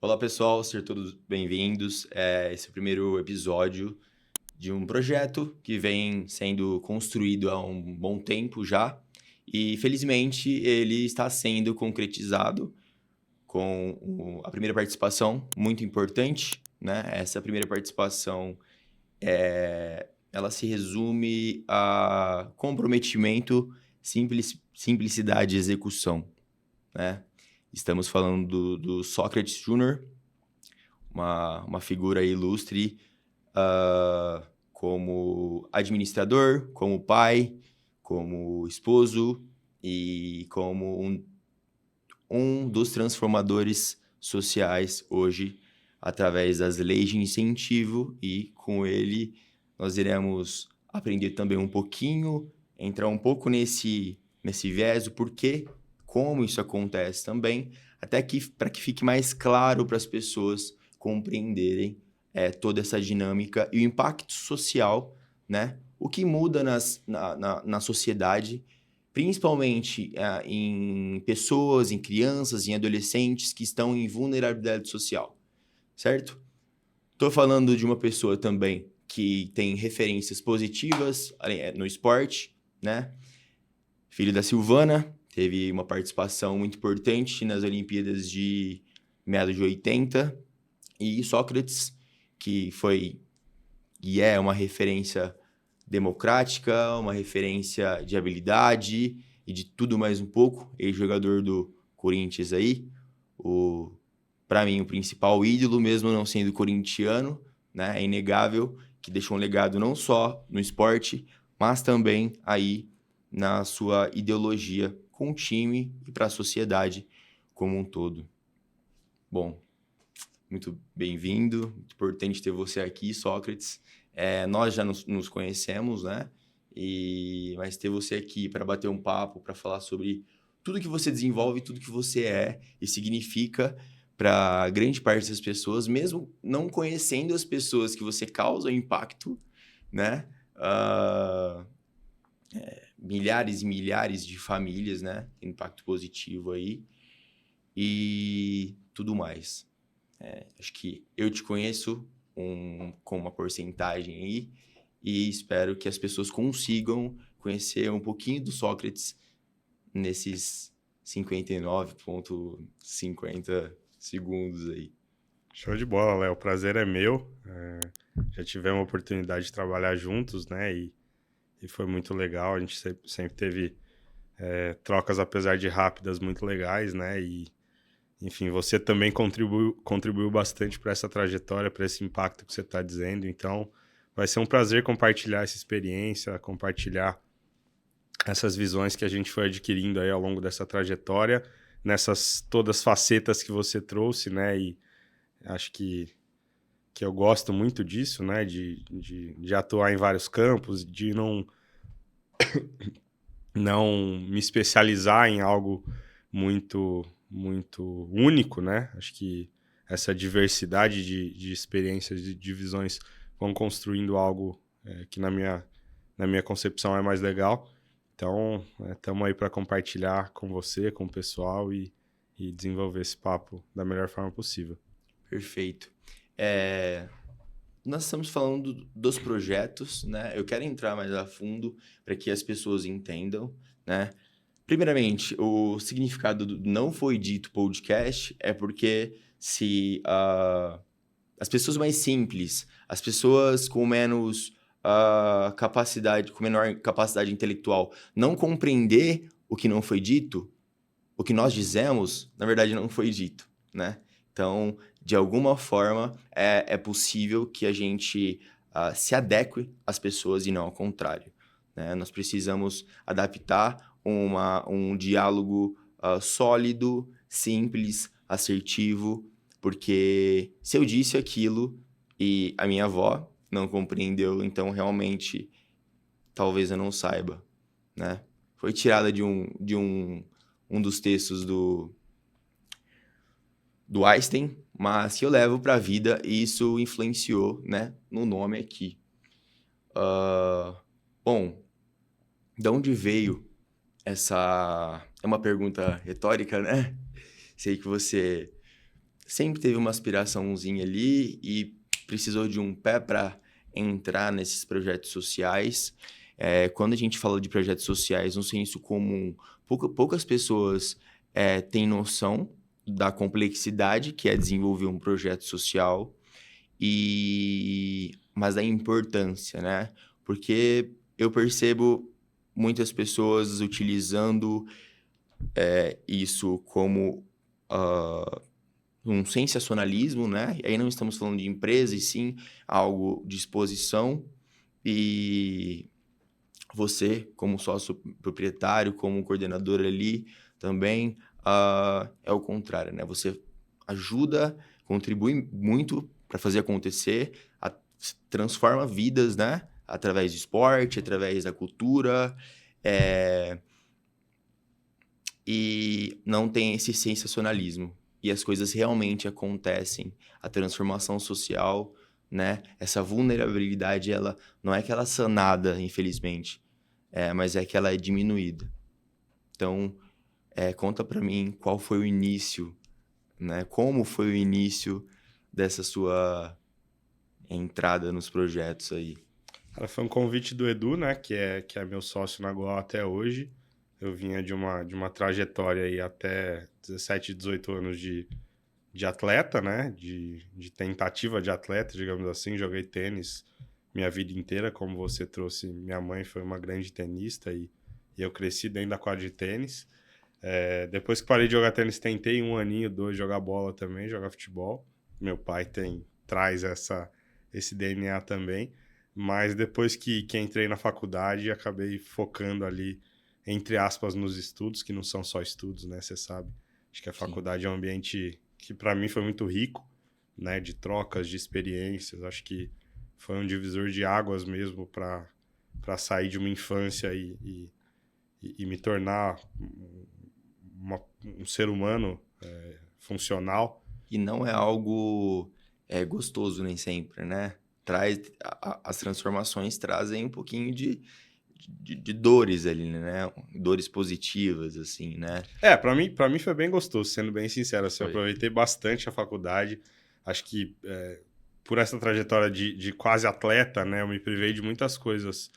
Olá pessoal, sejam todos bem-vindos. Esse é o primeiro episódio de um projeto que vem sendo construído há um bom tempo já e felizmente ele está sendo concretizado com a primeira participação muito importante, né? Essa primeira participação ela se resume a comprometimento, simplicidade e execução, né? Estamos falando do Sócrates Júnior, uma figura ilustre, como administrador, como pai, como esposo e como um dos transformadores sociais hoje, através das leis de incentivo, e com ele nós iremos aprender também um pouquinho, entrar um pouco nesse viés, o porquê, como isso acontece também, até que para que fique mais claro para as pessoas compreenderem toda essa dinâmica e o impacto social, né? O que muda na sociedade, principalmente em pessoas, em crianças, em adolescentes que estão em vulnerabilidade social, certo? Estou falando de uma pessoa também que tem referências positivas no esporte, né? Filho da Silvana, teve uma participação muito importante nas Olimpíadas de meados de 80, e Sócrates, que foi e é uma referência democrática, uma referência de habilidade e de tudo mais um pouco, ex-jogador do Corinthians aí, para mim o principal ídolo, mesmo não sendo corintiano, né? É inegável que deixou um legado não só no esporte, mas também aí na sua ideologia com o time e para a sociedade como um todo. Bom, muito bem-vindo, muito importante ter você aqui, Sócrates. Nós já nos conhecemos, né? Mas ter você aqui para bater um papo, para falar sobre tudo que você desenvolve, tudo que você é e significa para grande parte das pessoas, mesmo não conhecendo as pessoas que você causa impacto, né? Milhares e milhares de famílias, né? Tem impacto positivo aí e tudo mais. Acho que eu te conheço com uma porcentagem aí e espero que as pessoas consigam conhecer um pouquinho do Sócrates nesses 59,50 segundos aí. Show de bola, Léo. O prazer é meu. Já tivemos a oportunidade de trabalhar juntos, né? E foi muito legal. A gente sempre teve trocas, apesar de rápidas, muito legais, né? E, enfim, você também contribuiu bastante para essa trajetória, para esse impacto que você está dizendo. Então, vai ser um prazer compartilhar essa experiência, compartilhar essas visões que a gente foi adquirindo aí ao longo dessa trajetória, nessas todas facetas que você trouxe, né? E acho que eu gosto muito disso, né? De atuar em vários campos, de não me especializar em algo muito único, né? Acho que essa diversidade de experiências, de visões vão construindo algo que na minha concepção é mais legal. Então, estamos aí para compartilhar com você, com o pessoal e desenvolver esse papo da melhor forma possível. Perfeito. Nós estamos falando dos projetos, né? Eu quero entrar mais a fundo para que as pessoas entendam, né? Primeiramente, o significado do Não Foi Dito podcast é porque se as pessoas mais simples, as pessoas com menos capacidade, com menor capacidade intelectual, não compreender o que não foi dito, o que nós dizemos, na verdade, não foi dito, né? Então, de alguma forma, é possível que a gente se adeque às pessoas e não ao contrário, né? Nós precisamos adaptar um diálogo sólido, simples, assertivo, porque se eu disse aquilo e a minha avó não compreendeu, então realmente talvez eu não saiba, né? Foi tirada de um dos textos do Einstein, mas que eu levo para a vida e isso influenciou, né, no nome aqui. Bom, de onde veio essa... É uma pergunta retórica, né? Sei que você sempre teve uma aspiraçãozinha ali e precisou de um pé para entrar nesses projetos sociais. Quando a gente fala de projetos sociais, no senso comum, poucas pessoas têm noção da complexidade que é desenvolver um projeto social, mas da importância, né? Porque eu percebo muitas pessoas utilizando isso como um sensacionalismo, né? E aí não estamos falando de empresa, e sim algo de exposição. E você, como sócio proprietário, como coordenador ali, também é o contrário, né? Você ajuda, contribui muito para fazer acontecer, transforma vidas, né? Através do esporte, através da cultura, e não tem esse sensacionalismo. E as coisas realmente acontecem. A transformação social, né? Essa vulnerabilidade, ela não é que ela é sanada, infelizmente, mas é que ela é diminuída. Então, conta para mim qual foi o início, né? Como foi o início dessa sua entrada nos projetos aí? Cara, foi um convite do Edu, né, que é meu sócio na Goal até hoje. Eu vinha de uma trajetória aí até 17, 18 anos de atleta, né, de tentativa de atleta, digamos assim. Joguei tênis minha vida inteira, como você trouxe. Minha mãe foi uma grande tenista e eu cresci dentro da quadra de tênis. Depois que parei de jogar tênis, tentei 1 aninho, 2, jogar bola também, jogar futebol. Meu pai traz esse DNA também. Mas depois que entrei na faculdade, acabei focando ali, entre aspas, nos estudos, que não são só estudos, né? Você sabe. Acho que a faculdade é um ambiente que, para mim, foi muito rico, né? De trocas, de experiências. Acho que foi um divisor de águas mesmo para sair de uma infância e me tornar um ser humano funcional. E não é algo gostoso nem sempre, né? As transformações trazem um pouquinho de dores ali, né? Dores positivas, assim, né? Pra mim foi bem gostoso, sendo bem sincero. Assim, eu aproveitei bastante a faculdade. Acho que por essa trajetória de quase atleta, né? Eu me privei de muitas coisas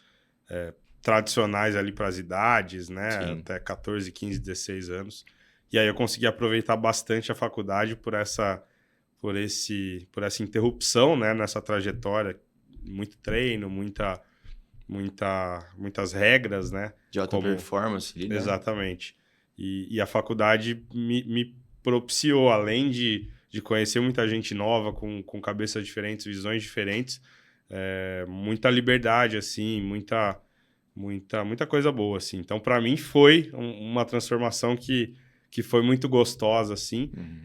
tradicionais ali para as idades, né? Sim. Até 14, 15, 16 anos. E aí eu consegui aproveitar bastante a faculdade por essa interrupção, né? Nessa trajetória. Muito treino, muitas regras, né? De alta performance ali, né? Exatamente. E a faculdade me propiciou, além de conhecer muita gente nova, com cabeças diferentes, visões diferentes, muita liberdade, assim, muita coisa boa, assim. Então, para mim, foi uma transformação que foi muito gostosa, assim. Uhum.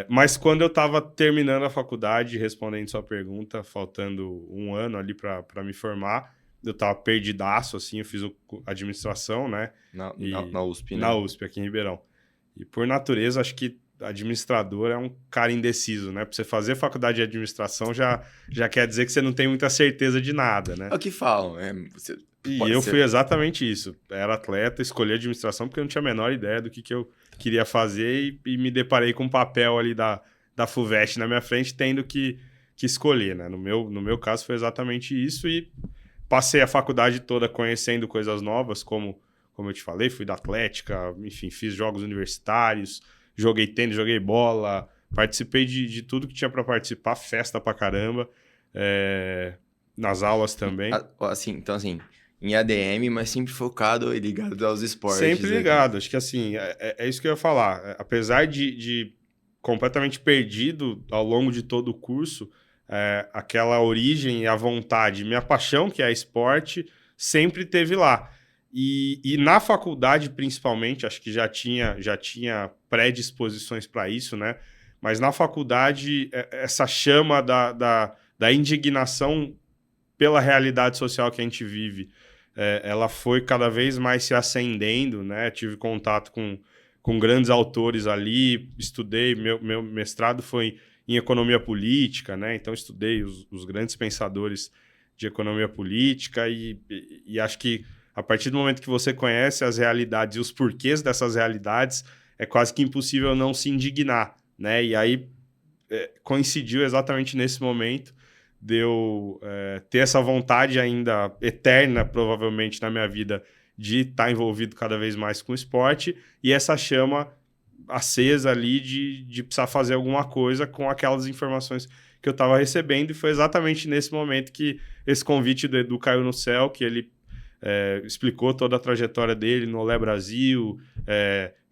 Mas quando eu estava terminando a faculdade, respondendo sua pergunta, faltando 1 ano ali para me formar, eu tava perdidaço, assim. Eu fiz administração, né? Na USP, né? Na USP, aqui em Ribeirão. E por natureza, acho que administrador é um cara indeciso, né? Pra você fazer faculdade de administração já quer dizer que você não tem muita certeza de nada, né? É o que falam. Fui exatamente isso. Era atleta, escolhi administração porque eu não tinha a menor ideia do que eu queria fazer e me deparei com um papel ali da FUVEST na minha frente, tendo que escolher, né? No meu caso foi exatamente isso e passei a faculdade toda conhecendo coisas novas, como eu te falei, fui da Atlética, enfim, fiz jogos universitários, joguei tênis, joguei bola, participei de tudo que tinha para participar, festa pra caramba, nas aulas também. Então, em ADM, mas sempre focado e ligado aos esportes. Sempre ligado. Acho que, assim, é isso que eu ia falar. Apesar de completamente perdido ao longo de todo o curso, aquela origem e a vontade, minha paixão, que é esporte, sempre teve lá. E na faculdade, principalmente, acho que já tinha predisposições para isso, né? Mas na faculdade, essa chama da indignação pela realidade social que a gente vive, ela foi cada vez mais se acendendo, né? Tive contato com grandes autores ali, estudei, meu mestrado foi em economia política, né? Então estudei os grandes pensadores de economia política e acho que a partir do momento que você conhece as realidades e os porquês dessas realidades, é quase que impossível não se indignar, né? E aí coincidiu exatamente nesse momento de eu ter essa vontade ainda eterna, provavelmente, na minha vida, de estar envolvido cada vez mais com o esporte, e essa chama acesa ali de precisar fazer alguma coisa com aquelas informações que eu estava recebendo, e foi exatamente nesse momento que esse convite do Edu caiu no céu, que ele explicou toda a trajetória dele no Olé Brasil,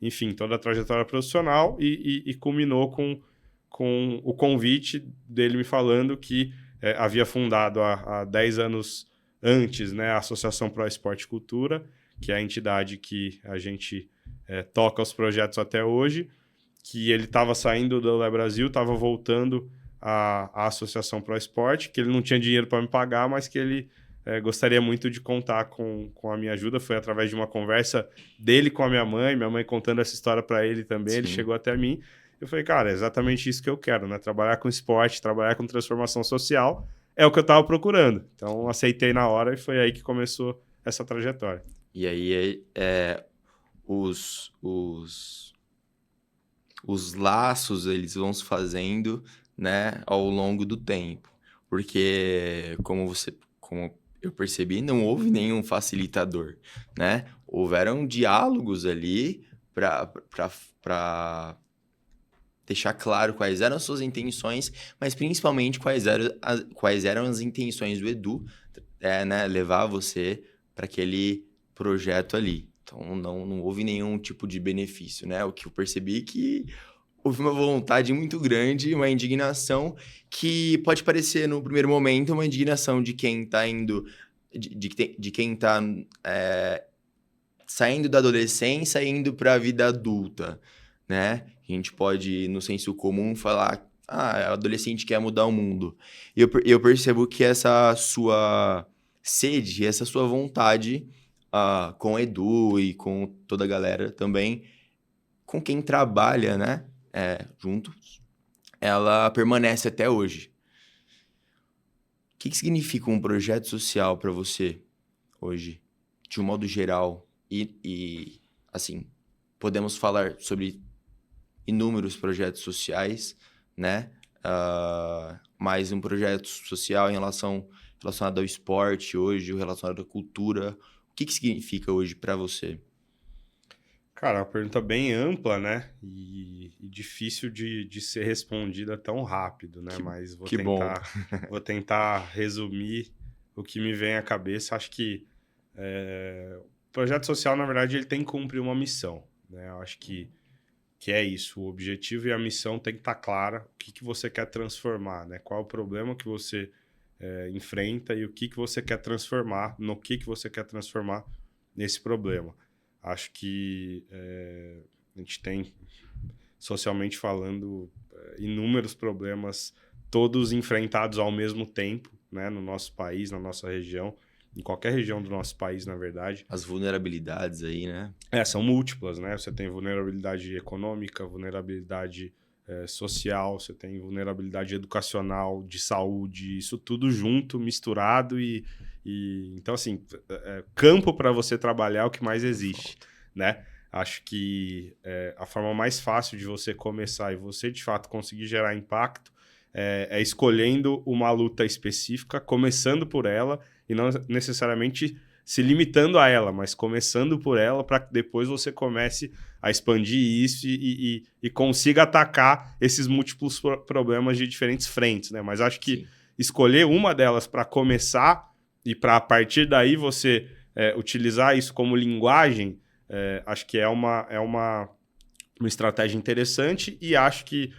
enfim, toda a trajetória profissional, e culminou com o convite dele me falando que havia fundado há 10 anos antes, né, a Associação Pro Esporte e Cultura, que é a entidade que a gente toca os projetos até hoje, que ele estava saindo do Olé Brasil, estava voltando à Associação Pro Esporte, que ele não tinha dinheiro para me pagar, mas que ele gostaria muito de contar com a minha ajuda. Foi através de uma conversa dele com a minha mãe contando essa história para ele também. Sim. Ele chegou até mim. Eu falei, cara, é exatamente isso que eu quero, né? Trabalhar com esporte, trabalhar com transformação social, é o que eu estava procurando. Então, aceitei na hora e foi aí que começou essa trajetória. E aí, os laços, eles vão se fazendo, né, ao longo do tempo. Porque, como eu percebi, não houve nenhum facilitador, né? Houveram diálogos ali para deixar claro quais eram as suas intenções, mas principalmente quais eram as intenções do Edu, né? Levar você para aquele projeto ali. Então, não houve nenhum tipo de benefício, né? O que eu percebi é que houve uma vontade muito grande, uma indignação que pode parecer, no primeiro momento, uma indignação de quem está indo, de quem está saindo da adolescência e indo para a vida adulta, né? A gente pode, no senso comum, falar, o adolescente quer mudar o mundo. E eu percebo que essa sua sede, essa sua vontade, com o Edu e com toda a galera também, com quem trabalha, né, juntos, ela permanece até hoje. O que significa um projeto social para você hoje, de um modo geral? E, assim, podemos falar sobre inúmeros projetos sociais, né? Mas um projeto social relacionado ao esporte hoje, relacionado à cultura. O que significa hoje para você? Cara, uma pergunta bem ampla, né? E difícil de ser respondida tão rápido, né? Mas vou tentar resumir o que me vem à cabeça. Acho que o projeto social, na verdade, ele tem que cumprir uma missão, né? Eu acho que é isso. O objetivo e a missão tem que estar clara. O que você quer transformar, né? Qual é o problema que você enfrenta e o que você quer transformar, no que você quer transformar nesse problema. Acho que a gente tem, socialmente falando, inúmeros problemas, todos enfrentados ao mesmo tempo, né? No nosso país, na nossa região, em qualquer região do nosso país, na verdade. As vulnerabilidades aí, né? São múltiplas, né? Você tem vulnerabilidade econômica, vulnerabilidade social, você tem vulnerabilidade educacional, de saúde, isso tudo junto, misturado então, assim, campo para você trabalhar é o que mais existe, né? Acho que a forma mais fácil de você começar e você, de fato, conseguir gerar impacto é escolhendo uma luta específica, começando por ela e não necessariamente se limitando a ela, mas começando por ela para que depois você comece a expandir isso e consiga atacar esses múltiplos problemas de diferentes frentes, né? Mas acho que escolher uma delas para começar e para a partir daí você utilizar isso como linguagem, acho que é uma estratégia interessante e acho que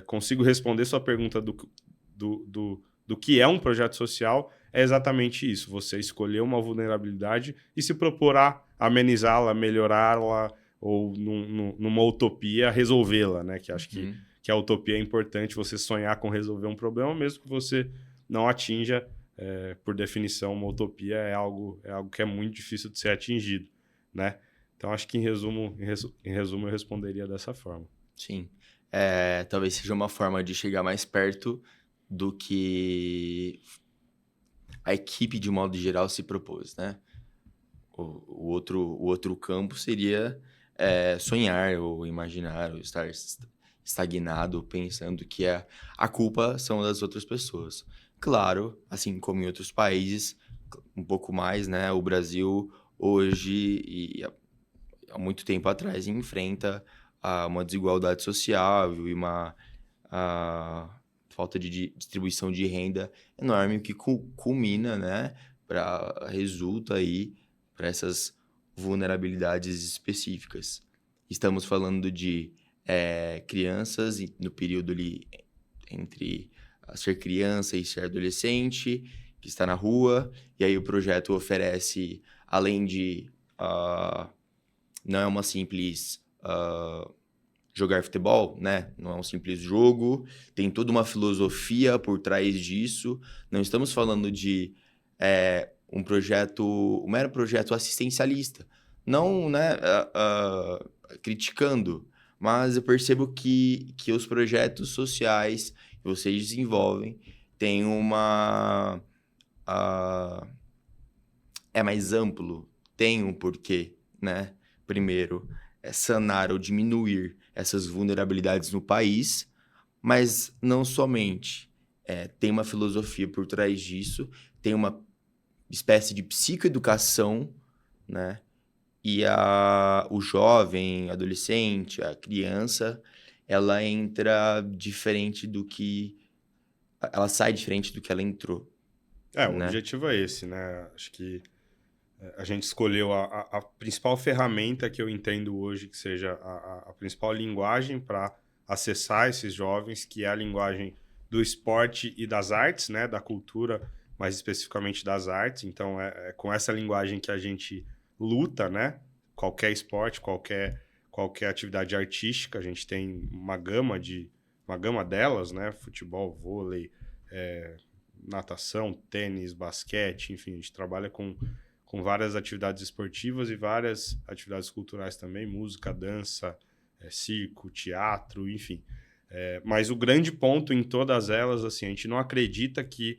consigo responder sua pergunta do que é um projeto social. É exatamente isso, você escolher uma vulnerabilidade e se propor a amenizá-la, melhorá-la ou numa utopia resolvê-la, né? Que acho que a utopia é importante, você sonhar com resolver um problema, mesmo que você não atinja, por definição, uma utopia é algo que é muito difícil de ser atingido, né? Então acho que em resumo eu responderia dessa forma. Sim, talvez seja uma forma de chegar mais perto do que a equipe, de modo geral, se propôs, né? O outro campo seria sonhar, ou imaginar, ou estar estagnado, pensando que a culpa são das outras pessoas. Claro, assim como em outros países, um pouco mais, né? O Brasil hoje e há muito tempo atrás enfrenta uma desigualdade social e uma falta de distribuição de renda enorme, o que culmina, né? Resulta aí para essas vulnerabilidades específicas. Estamos falando de crianças no período ali entre ser criança e ser adolescente, que está na rua, e aí o projeto oferece, além de... não é uma simples jogar futebol, né? Não é um simples jogo, tem toda uma filosofia por trás disso. Não estamos falando de um mero projeto assistencialista. Não, né, criticando, mas eu percebo que os projetos sociais que vocês desenvolvem têm é mais amplo, tem um porquê, né? Primeiro, sanar ou diminuir essas vulnerabilidades no país, mas não somente. Tem uma filosofia por trás disso, tem uma espécie de psicoeducação, né? E o jovem, adolescente, a criança, ela entra diferente do que... Ela sai diferente do que ela entrou, O né? objetivo é esse, né? Acho que a gente escolheu a principal ferramenta que eu entendo hoje que seja a principal linguagem para acessar esses jovens, que é a linguagem do esporte e das artes, né? Da cultura, mais especificamente das artes. Então, é com essa linguagem que a gente luta, né? Qualquer esporte, qualquer atividade artística, a gente tem uma gama delas, né? Futebol, vôlei, natação, tênis, basquete, enfim, a gente trabalha com várias atividades esportivas e várias atividades culturais também, música, dança, circo, teatro, enfim. Mas o grande ponto em todas elas, assim, a gente não acredita que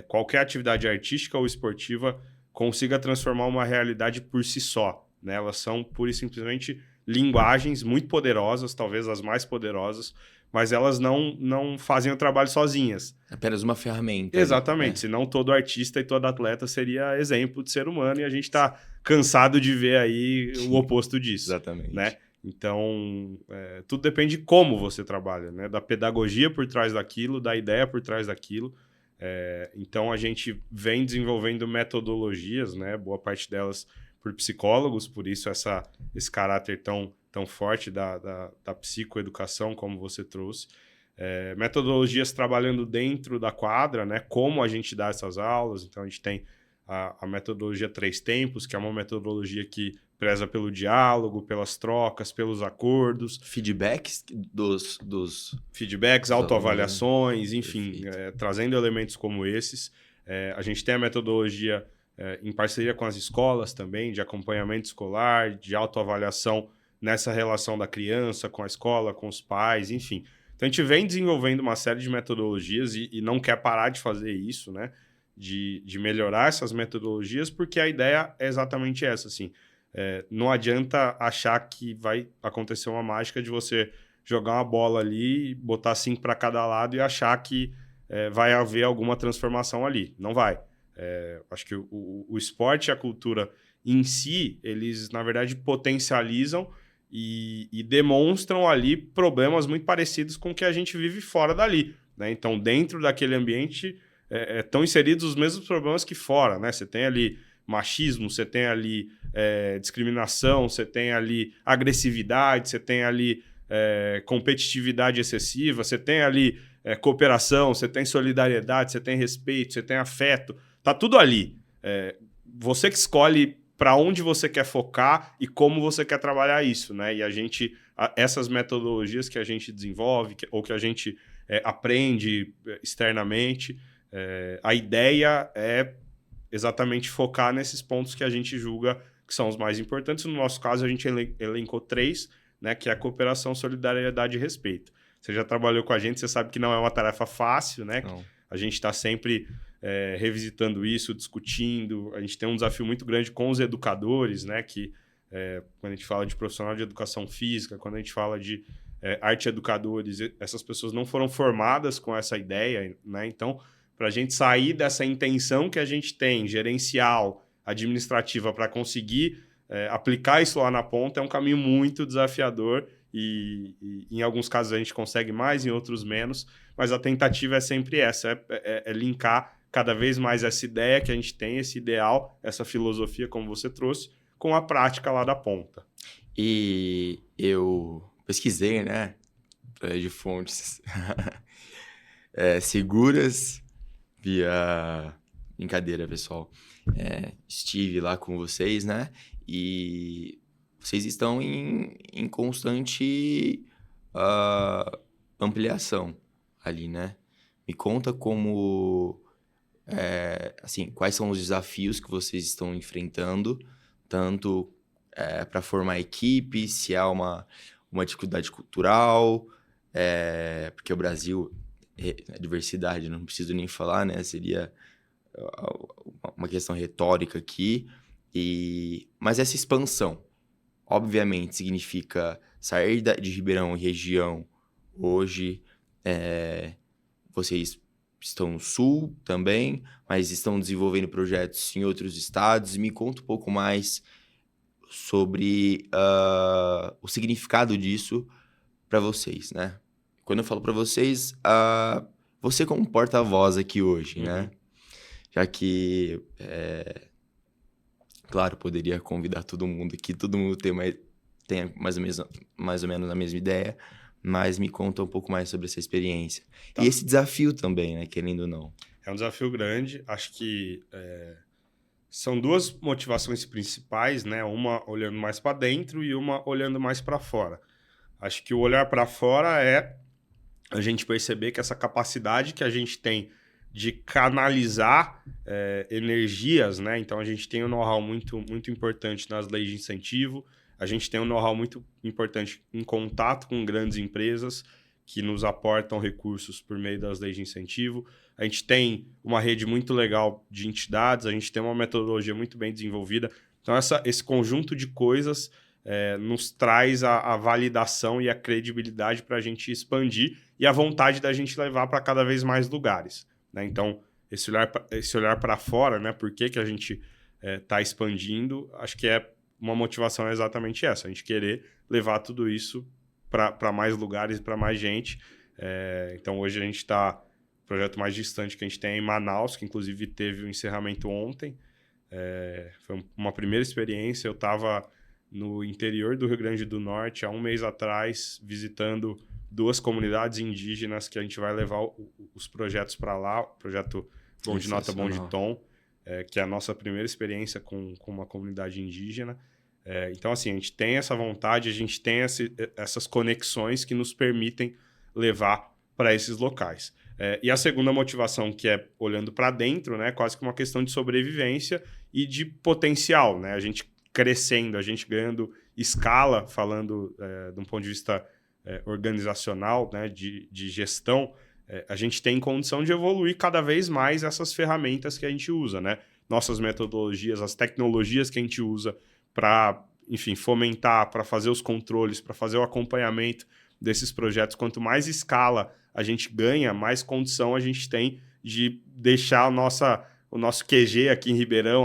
qualquer atividade artística ou esportiva consiga transformar uma realidade por si só, né? Elas são pura e simplesmente linguagens muito poderosas, talvez as mais poderosas, mas elas não fazem o trabalho sozinhas. Apenas uma ferramenta. Exatamente, Ali, senão todo artista e todo atleta seria exemplo de ser humano e a gente está cansado de ver aí o oposto disso. Exatamente. Né? Então, tudo depende de como você trabalha, né? Da pedagogia por trás daquilo, da ideia por trás daquilo. Então, a gente vem desenvolvendo metodologias, né? Boa parte delas por psicólogos, por isso esse caráter tão forte da psicoeducação, como você trouxe. Metodologias trabalhando dentro da quadra, né? Como a gente dá essas aulas. Então, a gente tem a metodologia 3 Tempos, que é uma metodologia que preza pelo diálogo, pelas trocas, pelos acordos. Feedbacks Feedbacks, autoavaliações, enfim, trazendo elementos como esses. A gente tem a metodologia em parceria com as escolas também, de acompanhamento escolar, de autoavaliação nessa relação da criança com a escola, com os pais, enfim. Então, a gente vem desenvolvendo uma série de metodologias e não quer parar de fazer isso, né? De melhorar essas metodologias, porque a ideia é exatamente essa, assim. Não adianta achar que vai acontecer uma mágica de você jogar uma bola ali, botar 5 para cada lado e achar que vai haver alguma transformação ali. Não vai. Acho que o esporte e a cultura em si, eles, na verdade, potencializam e demonstram ali problemas muito parecidos com o que a gente vive fora dali, né? Então, dentro daquele ambiente, estão inseridos os mesmos problemas que fora, né? Você tem ali machismo, você tem ali discriminação, você tem ali agressividade, você tem ali competitividade excessiva, você tem ali cooperação, você tem solidariedade, você tem respeito, você tem afeto, tá tudo ali. Você que escolhe para onde você quer focar e como você quer trabalhar isso, né? E essas metodologias que a gente desenvolve ou que a gente aprende externamente, a ideia é exatamente focar nesses pontos que a gente julga que são os mais importantes. No nosso caso, a gente elencou 3, né? Que é a cooperação, solidariedade e respeito. Você já trabalhou com a gente, você sabe que não é uma tarefa fácil, né? Não. A gente está sempre revisitando isso, discutindo. A gente tem um desafio muito grande com os educadores, né? Que quando a gente fala de profissional de educação física, quando a gente fala de arte educadores, essas pessoas não foram formadas com essa ideia, né? Então, para a gente sair dessa intenção que a gente tem, gerencial, administrativa, para conseguir aplicar isso lá na ponta, é um caminho muito desafiador e em alguns casos a gente consegue mais, em outros menos, mas a tentativa é sempre essa, é linkar cada vez mais essa ideia que a gente tem, esse ideal, essa filosofia, como você trouxe, com a prática lá da ponta. E eu pesquisei, né, de fontes seguras, via brincadeira, pessoal. Estive lá com vocês, né, e vocês estão em constante ampliação ali, né? Me conta como, assim, quais são os desafios que vocês estão enfrentando, tanto para formar equipe, se há uma dificuldade cultural, porque o Brasil, a diversidade, não preciso nem falar, né? Seria uma questão retórica aqui. Mas essa expansão, obviamente, significa sair de Ribeirão e região. Hoje, vocês estão no Sul também, mas estão desenvolvendo projetos em outros estados. Me conta um pouco mais sobre o significado disso para vocês, né? Quando eu falo para vocês, você como porta-voz aqui hoje, né? Já que, claro, poderia convidar todo mundo aqui, todo mundo tem mais ou menos a mesma ideia, mas me conta um pouco mais sobre essa experiência. Tá. E esse desafio também, né? Querendo ou não. É um desafio grande. Acho que são duas motivações principais, né? Uma olhando mais para dentro e uma olhando mais para fora. Acho que o olhar para fora é a gente perceber que essa capacidade que a gente tem de canalizar energias, né? Então, a gente tem um know-how muito, muito importante nas leis de incentivo, a gente tem um know-how muito importante em contato com grandes empresas que nos aportam recursos por meio das leis de incentivo. A gente tem uma rede muito legal de entidades, a gente tem uma metodologia muito bem desenvolvida. Então, esse conjunto de coisas nos traz a validação e a credibilidade para a gente expandir e a vontade da gente levar para cada vez mais lugares, né? Então, esse olhar para fora, né? Por que a gente está expandindo, acho que uma motivação é exatamente essa, a gente querer levar tudo isso para mais lugares, para mais gente. Então, hoje a gente está... O projeto mais distante que a gente tem é em Manaus, que inclusive teve o encerramento ontem. Foi uma primeira experiência. Eu estava no interior do Rio Grande do Norte, há um mês atrás, visitando 2 comunidades indígenas que a gente vai levar os projetos para lá. O projeto Bom de Nota, Bom de Tom, que é a nossa primeira experiência com uma comunidade indígena. Então, assim, a gente tem essa vontade, a gente tem essas conexões que nos permitem levar para esses locais. E a segunda motivação, que é olhando para dentro, né, quase que uma questão de sobrevivência e de potencial, né? A gente crescendo, a gente ganhando escala, falando de um ponto de vista organizacional, né, de gestão, a gente tem condição de evoluir cada vez mais essas ferramentas que a gente usa, né? Nossas metodologias, as tecnologias que a gente usa para, enfim, fomentar, para fazer os controles, para fazer o acompanhamento desses projetos. Quanto mais escala a gente ganha, mais condição a gente tem de deixar o nosso QG aqui em Ribeirão,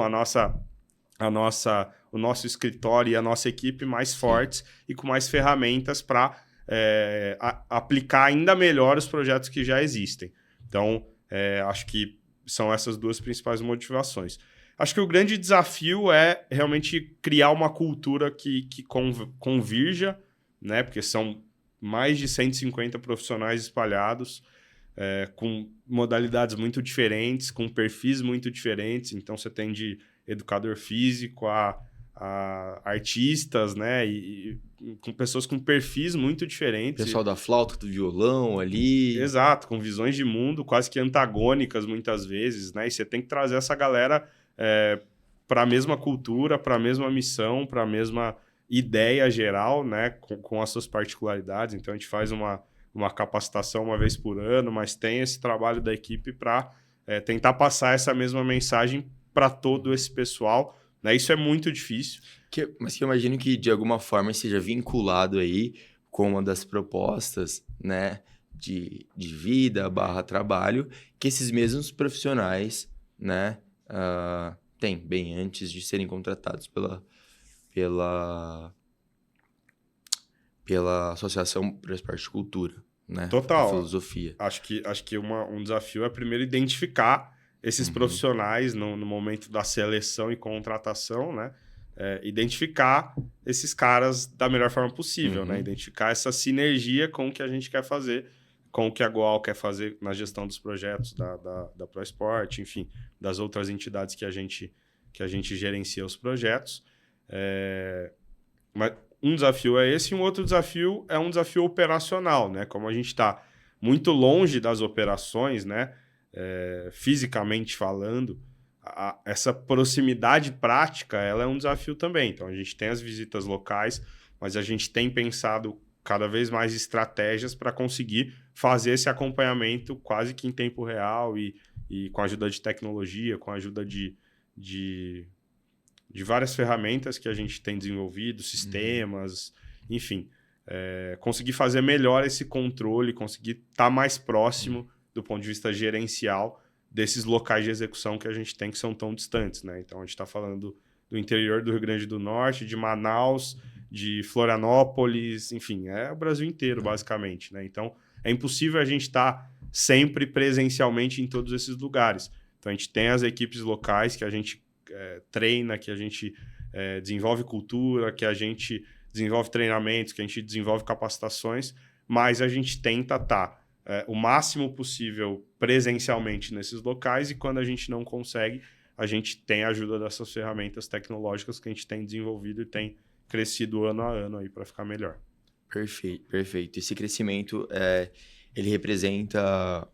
o nosso escritório e a nossa equipe mais fortes e com mais ferramentas para aplicar ainda melhor os projetos que já existem. Então, acho que são essas 2 principais motivações. Acho que o grande desafio é realmente criar uma cultura que convirja, né? Porque são mais de 150 profissionais espalhados, com modalidades muito diferentes, com perfis muito diferentes. Então, você tem de educador físico a artistas, né? E com pessoas com perfis muito diferentes. Pessoal da flauta, do violão ali. Exato, com visões de mundo quase que antagônicas muitas vezes, né? E você tem que trazer essa galera para a mesma cultura, para a mesma missão, para a mesma ideia geral, né? Com as suas particularidades. Então, a gente faz uma capacitação uma vez por ano, mas tem esse trabalho da equipe para tentar passar essa mesma mensagem para todo esse pessoal, né? Isso é muito difícil. Mas que eu imagino que, de alguma forma, seja vinculado aí com uma das propostas, né, de vida / trabalho que esses mesmos profissionais, né, têm bem antes de serem contratados pela Associação para o Esporte e Cultura, né, a Total. filosofia. Acho que um desafio é primeiro identificar esses profissionais no momento da seleção e contratação, né? Identificar esses caras da melhor forma possível, né? Identificar essa sinergia com o que a gente quer fazer, com o que a Goal quer fazer na gestão dos projetos da ProEsport, enfim, das outras entidades que a gente gerencia os projetos. Mas um desafio é esse, e um outro desafio é um desafio operacional, né? Como a gente está muito longe das operações, né? Fisicamente falando, essa proximidade prática, ela é um desafio também. Então, a gente tem as visitas locais, mas a gente tem pensado cada vez mais estratégias para conseguir fazer esse acompanhamento quase que em tempo real e com a ajuda de tecnologia, com a ajuda de várias ferramentas que a gente tem desenvolvido, sistemas, enfim. Conseguir fazer melhor esse controle, conseguir estar mais próximo do ponto de vista gerencial desses locais de execução que a gente tem que são tão distantes, né? Então, a gente está falando do interior do Rio Grande do Norte, de Manaus, de Florianópolis, enfim, é o Brasil inteiro, basicamente, né? Então, é impossível a gente estar sempre presencialmente em todos esses lugares. Então, a gente tem as equipes locais que a gente treina, que a gente desenvolve cultura, que a gente desenvolve treinamentos, que a gente desenvolve capacitações, mas a gente tenta estar o máximo possível presencialmente nesses locais, e quando a gente não consegue, a gente tem a ajuda dessas ferramentas tecnológicas que a gente tem desenvolvido e tem crescido ano a ano aí para ficar melhor. Perfeito, perfeito. Esse crescimento, ele representa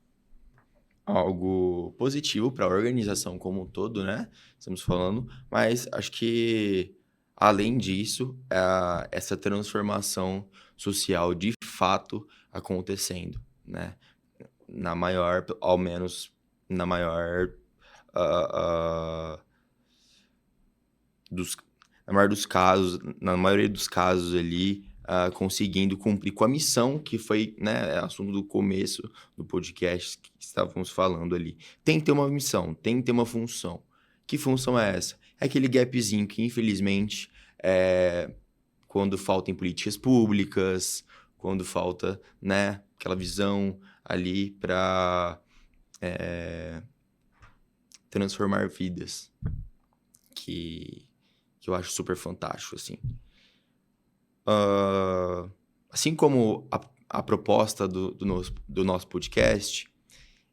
algo positivo para a organização como um todo, né? Estamos falando, mas acho que, além disso, essa transformação social de fato acontecendo, né? Na maior, ao menos na maior na maioria dos casos ali, conseguindo cumprir com a missão que foi, né, assunto do começo do podcast que estávamos falando ali. Tem que ter uma missão, tem que ter uma função. Que função é essa? É aquele gapzinho que, infelizmente, quando faltam políticas públicas, quando falta, né, aquela visão ali para transformar vidas, que eu acho super fantástico, assim. Assim como a proposta do nosso podcast,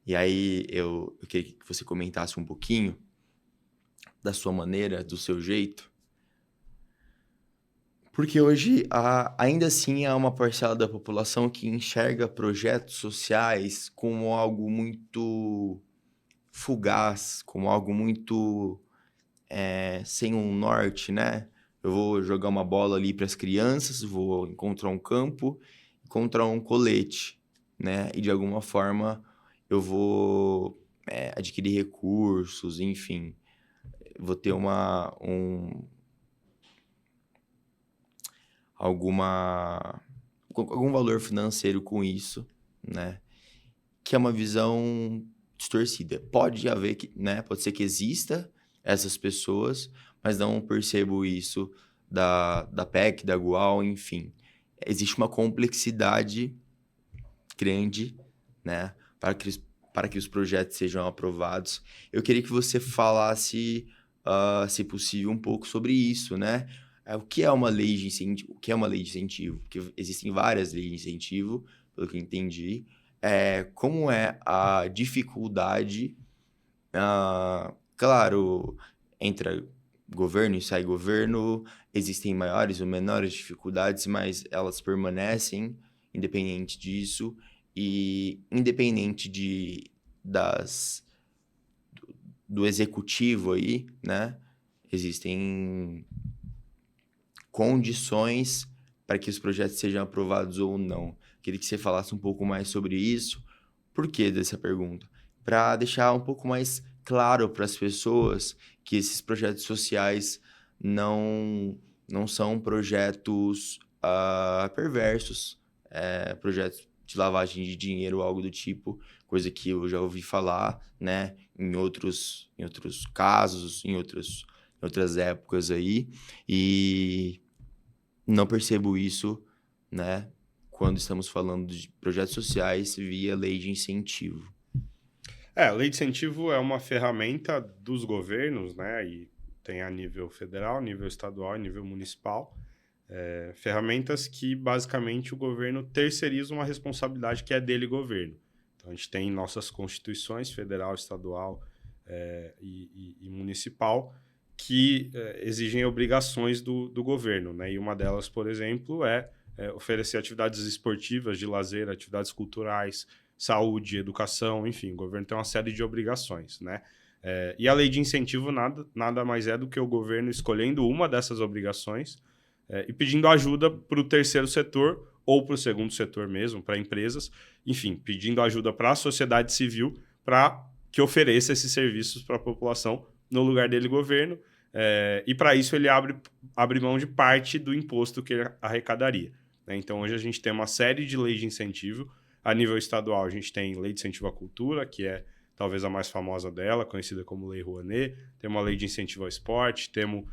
e aí eu queria que você comentasse um pouquinho da sua maneira, do seu jeito, porque hoje ainda assim há uma parcela da população que enxerga projetos sociais como algo muito fugaz, como algo muito sem um norte, né? Eu vou jogar uma bola ali para as crianças, vou encontrar um campo, encontrar um colete, né? E de alguma forma eu vou adquirir recursos, enfim, vou ter algum valor financeiro com isso, né? Que é uma visão distorcida. Pode haver né? Pode ser que exista essas pessoas, mas não percebo isso da PEC, da GUAL, enfim. Existe uma complexidade grande, né, para que os projetos sejam aprovados. Eu queria que você falasse, se possível, um pouco sobre isso, né? O que é uma lei de incentivo? O que é uma lei de incentivo? Porque existem várias leis de incentivo, pelo que eu entendi. Como é a dificuldade... claro, entra governo e sai governo, existem maiores ou menores dificuldades, mas elas permanecem independente disso, e independente do executivo aí, né? Existem condições para que os projetos sejam aprovados ou não. Queria que você falasse um pouco mais sobre isso. Por que dessa pergunta? Para deixar um pouco mais claro para as pessoas que esses projetos sociais não são projetos perversos, projetos de lavagem de dinheiro ou algo do tipo, coisa que eu já ouvi falar, né, em outros casos, em outras épocas aí, e não percebo isso, né, quando estamos falando de projetos sociais via lei de incentivo. A lei de incentivo é uma ferramenta dos governos, né, e tem a nível federal, nível estadual e nível municipal, ferramentas que basicamente o governo terceiriza uma responsabilidade que é dele governo. Então a gente tem nossas constituições federal, estadual e municipal que exigem obrigações do governo, né? E uma delas, por exemplo, é oferecer atividades esportivas, de lazer, atividades culturais, saúde, educação, enfim, o governo tem uma série de obrigações, né? E a lei de incentivo nada mais é do que o governo escolhendo uma dessas obrigações e pedindo ajuda para o terceiro setor ou para o segundo setor mesmo, para empresas, enfim, pedindo ajuda para a sociedade civil para que ofereça esses serviços para a população no lugar dele, governo, e para isso ele abre mão de parte do imposto que ele arrecadaria, né? Então hoje a gente tem uma série de leis de incentivo. A nível estadual a gente tem lei de incentivo à cultura, que é talvez a mais famosa dela, conhecida como Lei Rouanet, tem uma lei de incentivo ao esporte, temos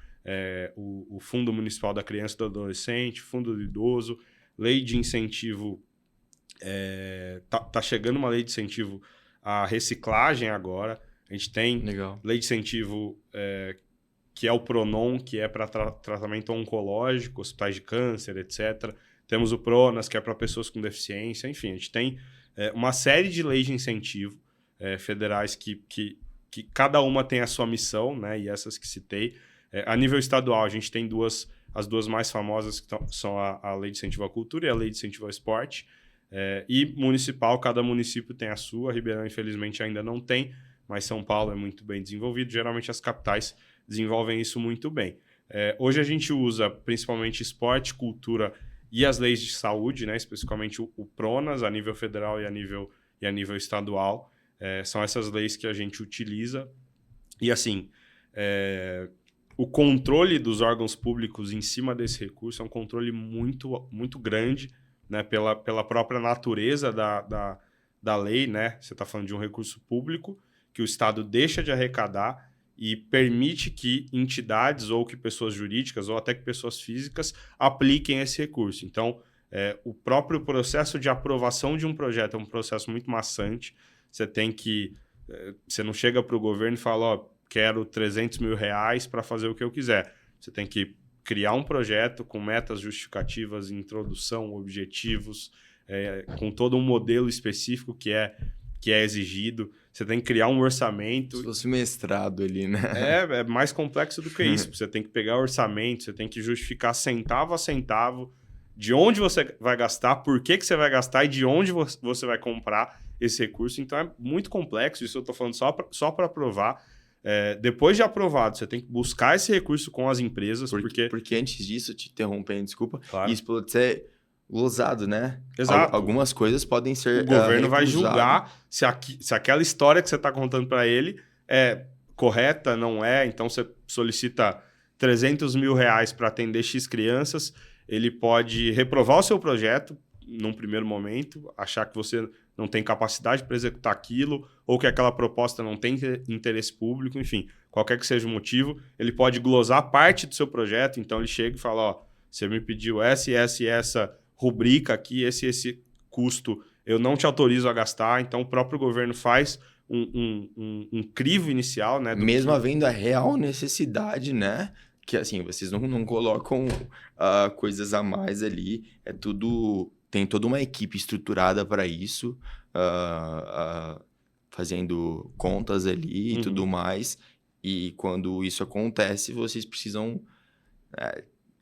o Fundo Municipal da Criança e do Adolescente, Fundo do Idoso, lei de incentivo, tá chegando uma lei de incentivo à reciclagem agora, a gente tem Legal. lei de incentivo que é o Pronon, que é para tratamento oncológico, hospitais de câncer, etc. Temos o Pronas, que é para pessoas com deficiência, enfim, a gente tem uma série de leis de incentivo federais que cada uma tem a sua missão, né? E essas que citei. A nível estadual, a gente tem as duas mais famosas, que são a Lei de Incentivo à Cultura e a Lei de Incentivo ao Esporte. E municipal, cada município tem a sua. Ribeirão, infelizmente, ainda não tem, mas São Paulo é muito bem desenvolvido. Geralmente, as capitais desenvolvem isso muito bem. Hoje, a gente usa principalmente esporte, cultura e as leis de saúde, né? Especificamente o Pronas, a nível federal e a nível estadual. São essas leis que a gente utiliza. E, assim, o controle dos órgãos públicos em cima desse recurso é um controle muito, muito grande, né? Pela própria natureza da lei, né? Você está falando de um recurso público que o Estado deixa de arrecadar e permite que entidades ou que pessoas jurídicas ou até que pessoas físicas apliquem esse recurso. Então, o próprio processo de aprovação de um projeto é um processo muito maçante. Você não chega para o governo e fala, ó, quero 300 mil reais para fazer o que eu quiser. Você tem que criar um projeto com metas justificativas, introdução, objetivos, com todo um modelo específico que é exigido. Você tem que criar um orçamento. Se fosse mestrado ali, né? É mais complexo do que isso. Você tem que pegar orçamento, você tem que justificar centavo a centavo de onde você vai gastar, por que você vai gastar e de onde você vai comprar esse recurso. Então é muito complexo. Isso eu estou falando só para aprovar. Depois de aprovado, você tem que buscar esse recurso com as empresas. Porque antes disso, te interrompendo, desculpa, Claro. isso pode ser glosado, né? Exato. Algumas coisas podem ser O governo vai recusado. julgar se aquela história que você está contando para ele é correta, não é. Então, você solicita 300 mil reais para atender X crianças, ele pode reprovar o seu projeto num primeiro momento, achar que você não tem capacidade para executar aquilo, ou que aquela proposta não tem interesse público, enfim, qualquer que seja o motivo, ele pode glosar parte do seu projeto. Então ele chega e fala, ó, você me pediu essa rubrica aqui, esse custo, eu não te autorizo a gastar. Então o próprio governo faz um crivo inicial, né? Mesmo havendo a real necessidade, né? Que assim, vocês não colocam coisas a mais ali, tem toda uma equipe estruturada para isso, fazendo contas ali e tudo mais. E quando isso acontece, vocês precisam,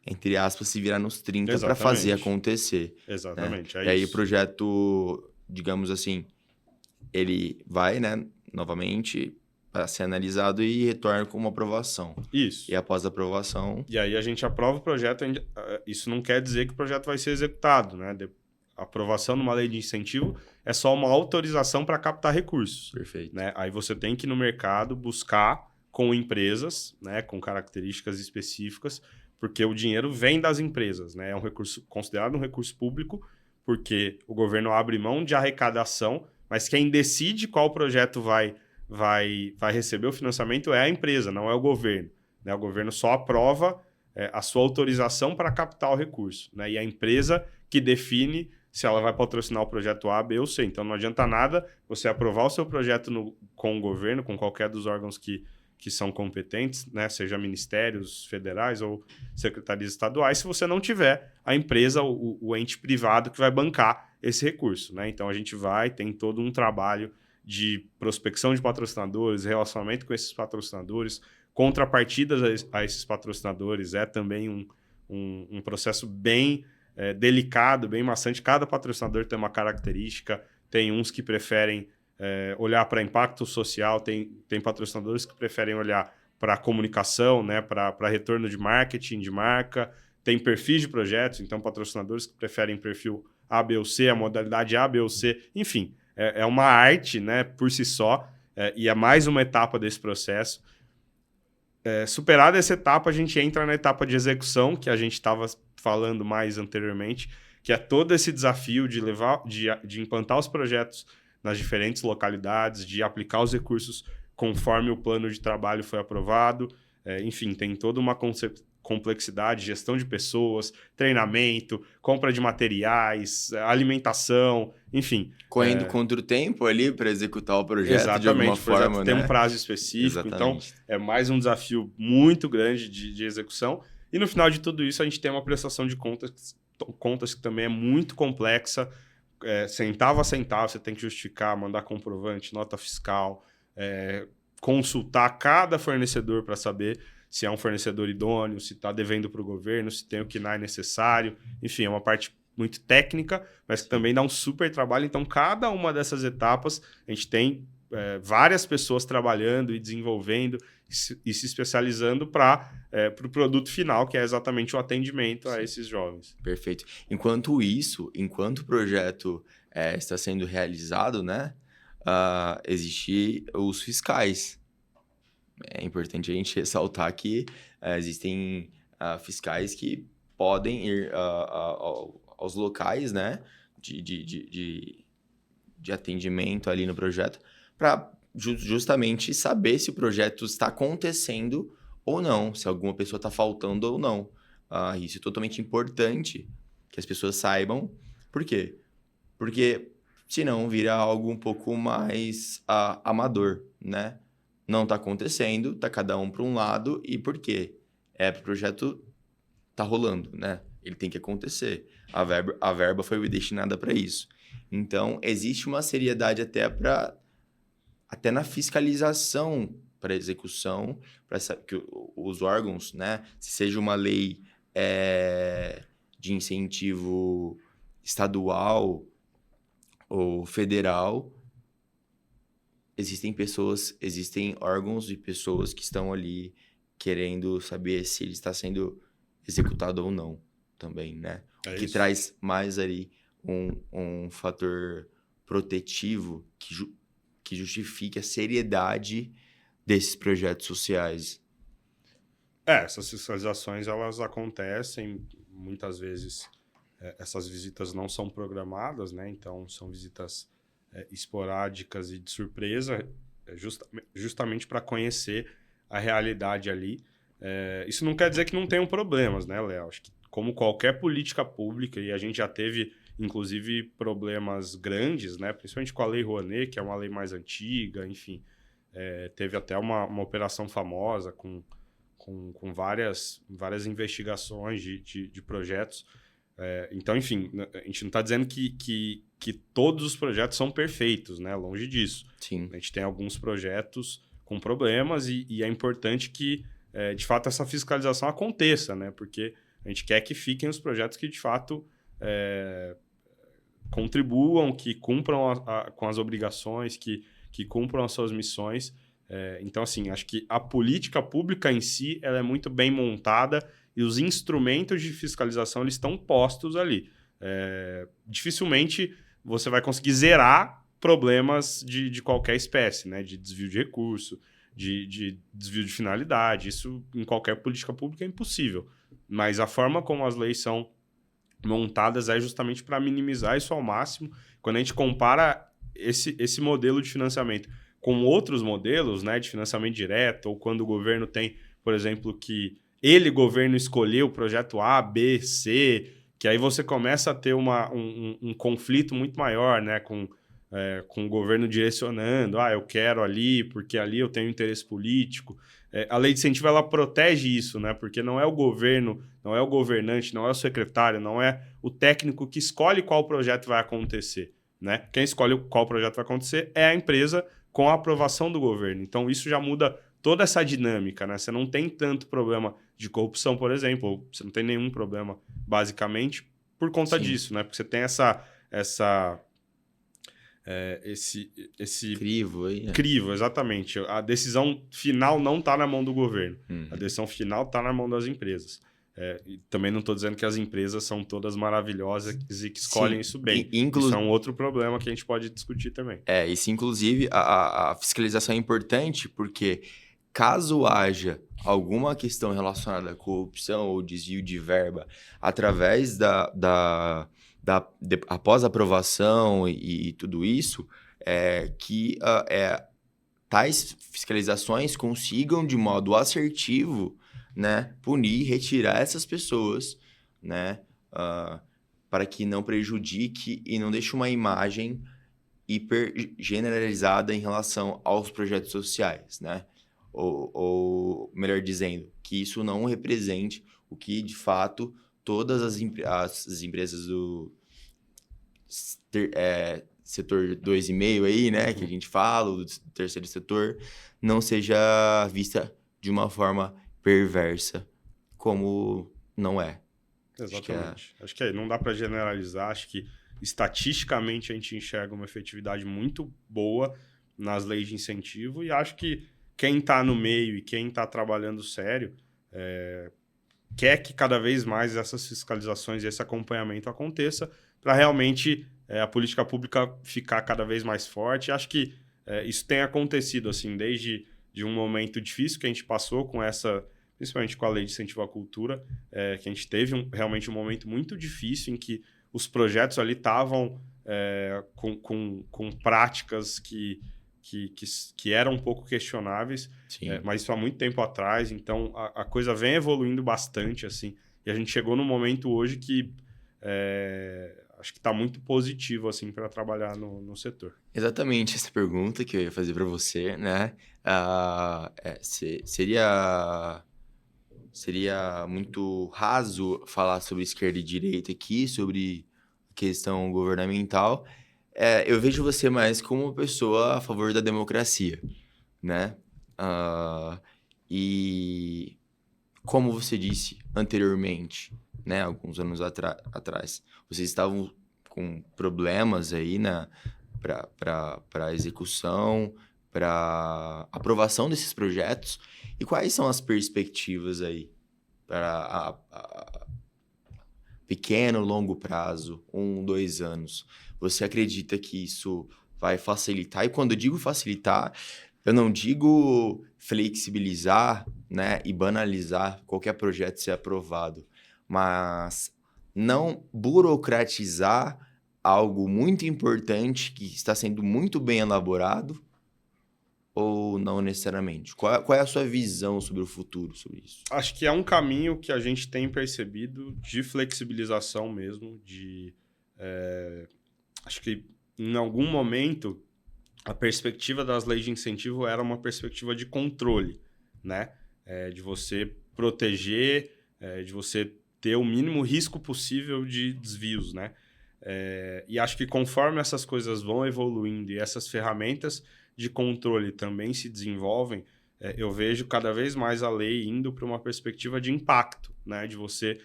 entre aspas, se virar nos 30 para fazer acontecer. Exatamente. Né? E aí o projeto, digamos assim, ele vai, né, novamente para ser analisado e retorna com uma aprovação. Isso. E após a aprovação... E aí a gente aprova o projeto, isso não quer dizer que o projeto vai ser executado, né? A aprovação numa lei de incentivo é só uma autorização para captar recursos. Perfeito. Né? Aí você tem que ir no mercado buscar com empresas, né, com características específicas, porque o dinheiro vem das empresas, né? É um recurso considerado um recurso público, porque o governo abre mão de arrecadação, mas quem decide qual projeto vai receber o financiamento é a empresa, não é o governo. Né? O governo só aprova a sua autorização para captar o recurso. Né? E a empresa que define se ela vai patrocinar o projeto A, B ou C. Então não adianta nada você aprovar o seu projeto com o governo, com qualquer dos órgãos que são competentes, né? Seja ministérios federais ou secretarias estaduais, se você não tiver a empresa, o ente privado que vai bancar esse recurso. Né? Então a gente tem todo um trabalho de prospecção de patrocinadores, relacionamento com esses patrocinadores, contrapartidas a esses patrocinadores. É também um processo bem delicado, bem maçante. Cada patrocinador tem uma característica, tem uns que preferem olhar para impacto social, tem patrocinadores que preferem olhar para comunicação, né, para retorno de marketing, de marca, tem perfis de projetos, então patrocinadores que preferem perfil A, B ou C, a modalidade A, B ou C, enfim, é uma arte, né, por si só, e é mais uma etapa desse processo. Superada essa etapa, a gente entra na etapa de execução, que a gente estava falando mais anteriormente, que é todo esse desafio de implantar os projetos nas diferentes localidades, de aplicar os recursos conforme o plano de trabalho foi aprovado. Enfim, tem toda uma complexidade, gestão de pessoas, treinamento, compra de materiais, alimentação, enfim. Correndo contra o tempo ali para executar o projeto de alguma forma, né? Tem um prazo específico, Exatamente. Então é mais um desafio muito grande de execução. E no final de tudo isso, a gente tem uma prestação de contas que também é muito complexa, centavo a centavo, você tem que justificar, mandar comprovante, nota fiscal, consultar cada fornecedor para saber se é um fornecedor idôneo, se está devendo para o governo, se tem o KNAI necessário. Enfim, é uma parte muito técnica, mas que também dá um super trabalho. Então, cada uma dessas etapas, a gente tem várias pessoas trabalhando e desenvolvendo e se especializando para o produto final, que é exatamente o atendimento a esses jovens. Perfeito. Enquanto o projeto está sendo realizado, né, existem os fiscais. É importante a gente ressaltar que existem fiscais que podem ir aos locais, né, de atendimento ali no projeto para justamente saber se o projeto está acontecendo ou não, se alguma pessoa está faltando ou não. Isso é totalmente importante que as pessoas saibam. Por quê? Porque senão vira algo um pouco mais amador, né? Não está acontecendo, está cada um para um lado. E por quê? O projeto tá rolando, né? Ele tem que acontecer. A verba foi destinada para isso. Então, existe uma seriedade até na fiscalização para execução, para que os órgãos, né? Se seja uma lei de incentivo estadual ou federal, existem órgãos e pessoas que estão ali querendo saber se ele está sendo executado ou não também, né? O que traz mais ali um fator protetivo que justifique a seriedade desses projetos sociais. Essas fiscalizações, elas acontecem, muitas vezes essas visitas não são programadas, né? Então, são visitas esporádicas e de surpresa, justamente para conhecer a realidade ali. Isso não quer dizer que não tenham problemas, né, Léo? Acho que como qualquer política pública, e a gente já teve, inclusive, problemas grandes, né? Principalmente com a Lei Rouanet, que é uma lei mais antiga, enfim. Teve até uma operação famosa com várias investigações de projetos. Então, enfim, a gente não está dizendo que todos os projetos são perfeitos, né? Longe disso. Sim. A gente tem alguns projetos com problemas e é importante que, de fato, essa fiscalização aconteça, né? Porque a gente quer que fiquem os projetos que, de fato, contribuam, que cumpram com as obrigações, que cumpram as suas missões. Então, assim, acho que a política pública em si ela é muito bem montada e os instrumentos de fiscalização eles estão postos ali. Dificilmente você vai conseguir zerar problemas de qualquer espécie, né? De desvio de recurso, de desvio de finalidade. Isso, em qualquer política pública, é impossível. Mas a forma como as leis são montadas é justamente para minimizar isso ao máximo. Quando a gente compara esse modelo de financiamento com outros modelos, né, de financiamento direto, ou quando o governo tem, por exemplo, que governo, escolheu o projeto A, B, C, que aí você começa a ter um conflito muito maior, né, com o governo direcionando, eu quero ali, porque ali eu tenho interesse político. A lei de incentivo, ela protege isso, né, porque não é o governo, não é o governante, não é o secretário, não é o técnico que escolhe qual projeto vai acontecer, né? Quem escolhe qual projeto vai acontecer é a empresa com a aprovação do governo. Então, isso já muda toda essa dinâmica, né? Você não tem tanto problema de corrupção, por exemplo, ou você não tem nenhum problema, basicamente, por conta disso, né? Porque você tem esse crivo aí, né? Crivo, exatamente. A decisão final não está na mão do governo. A decisão final está na mão das empresas. E também não estou dizendo que as empresas são todas maravilhosas e que escolhem isso bem. Isso é um outro problema que a gente pode discutir também. Isso, inclusive, a fiscalização é importante porque caso haja alguma questão relacionada à corrupção ou desvio de verba através após a aprovação e tudo isso, tais fiscalizações consigam, de modo assertivo, né, punir, retirar essas pessoas, né, para que não prejudique e não deixe uma imagem hiper generalizada em relação aos projetos sociais, né? Ou melhor dizendo, que isso não represente o que, de fato, todas as empresas do setor 2,5 aí, né, que a gente fala, do terceiro setor, não seja vista de uma forma perversa, como não é. Exatamente. Acho que não dá para generalizar, acho que estatisticamente a gente enxerga uma efetividade muito boa nas leis de incentivo e acho que quem está no meio e quem está trabalhando sério quer que cada vez mais essas fiscalizações e esse acompanhamento aconteça para realmente a política pública ficar cada vez mais forte. Acho que isso tem acontecido assim, desde de um momento difícil que a gente passou com principalmente com a lei de incentivo à cultura, que a gente teve realmente um momento muito difícil em que os projetos ali estavam com práticas que eram um pouco questionáveis, mas isso há muito tempo atrás. Então, a coisa vem evoluindo bastante, assim, e a gente chegou num momento hoje que acho que está muito positivo assim, para trabalhar no setor. Exatamente essa pergunta que eu ia fazer para você, né? Seria muito raso falar sobre esquerda e direita aqui, sobre questão governamental. Eu vejo você mais como uma pessoa a favor da democracia, né? E como você disse anteriormente, né, alguns anos atrás, vocês estavam com problemas aí para execução, para aprovação desses projetos. E quais são as perspectivas aí para pequeno, longo prazo, 1, 2 anos? Você acredita que isso vai facilitar? E quando eu digo facilitar, eu não digo flexibilizar, né, e banalizar qualquer projeto ser aprovado, mas não burocratizar algo muito importante que está sendo muito bem elaborado, ou não necessariamente? Qual é a sua visão sobre o futuro, sobre isso? Acho que é um caminho que a gente tem percebido de flexibilização mesmo, acho que em algum momento a perspectiva das leis de incentivo era uma perspectiva de controle, né? De você proteger, de você ter o mínimo risco possível de desvios, né? E acho que conforme essas coisas vão evoluindo e essas ferramentas de controle também se desenvolvem, eu vejo cada vez mais a lei indo para uma perspectiva de impacto, né? De você